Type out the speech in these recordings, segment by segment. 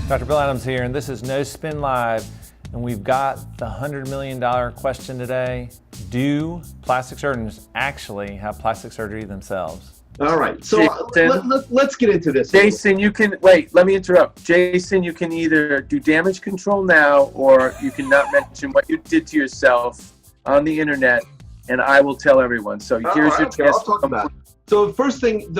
Dr. Bill Adams here, and this is No Spin Live, and we've got the $100 million question today. Do plastic surgeons actually have plastic surgery themselves? All right, so let's get into this. Jason, you can, wait, let me interrupt. Jason, you can either do damage control now, or you can not mention what you did to yourself on the internet, and I will tell everyone. So here's your chance. I'll talk about it. So the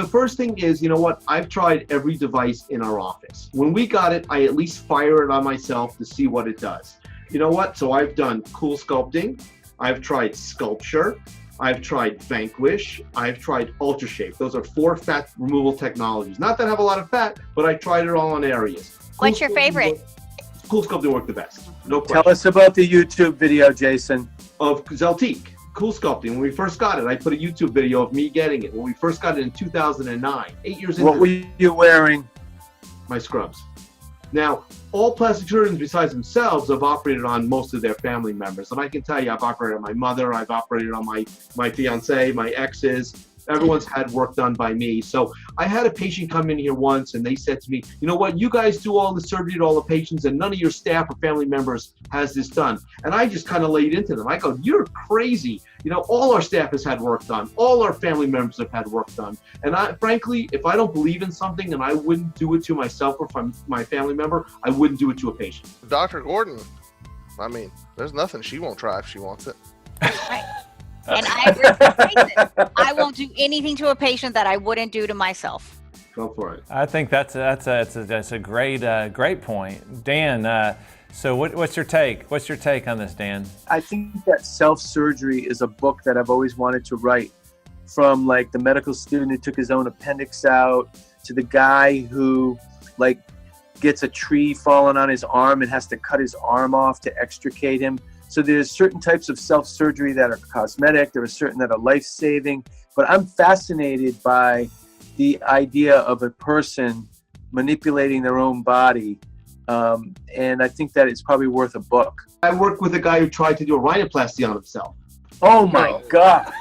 first thing is, you know what? I've tried every device in our office. When we got it, I at least fire it on myself to see what it does. You know what? So I've done cool sculpting. I've tried sculpture. I've tried Vanquish. I've tried UltraShape. Those are 4 fat removal technologies. Not that I have a lot of fat, but I tried it all in areas. What's your favorite? Cool sculpting worked the best. No question. Tell us about the YouTube video, Jason. Of Zeltique. Cool sculpting. When we first got it, I put a YouTube video of me getting it. When we first got it in 2009, 8 years into What were you wearing? my scrubs. Now, all plastic surgeons besides themselves have operated on most of their family members. And I can tell you, I've operated on my mother, I've operated on my fiance, my exes. Everyone's had work done by me. So I had a patient come in here once and they said to me, you know what, you guys do all the surgery to all the patients and none of your staff or family members has this done. And I just kind of laid into them. I go, you're crazy. You know, all our staff has had work done. All our family members have had work done. And frankly, if I don't believe in something and I wouldn't do it to myself or my family member, I wouldn't do it to a patient. Dr. Gordon, I mean, there's nothing she won't try if she wants it. Right. And I agree with Jason. I won't do anything to a patient that I wouldn't do to myself. Go for it. I think that's a great point. Dan, so what's your take? What's your take on this, Dan? I think that self-surgery is a book that I've always wanted to write. From like the medical student who took his own appendix out, to the guy who like gets a tree falling on his arm and has to cut his arm off to extricate him. So there's certain types of self-surgery that are cosmetic, there are certain that are life-saving, but I'm fascinated by the idea of a person manipulating their own body, and I think that it's probably worth a book. I worked with a guy who tried to do a rhinoplasty on himself. Oh my God.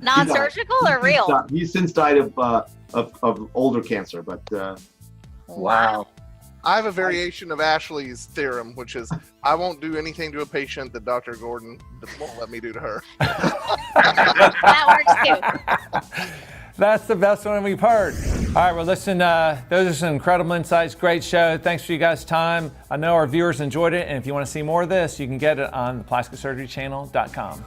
Non-surgical or real? He's since died of older cancer, but Wow. I have a variation of Ashley's theorem, which is I won't do anything to a patient that Dr. Gordon won't let me do to her. That works too. That's the best one we've heard. All right, well, listen, those are some incredible insights. Great show. Thanks for you guys' time. I know our viewers enjoyed it, and if you want to see more of this, you can get it on theplasticsurgerychannel.com.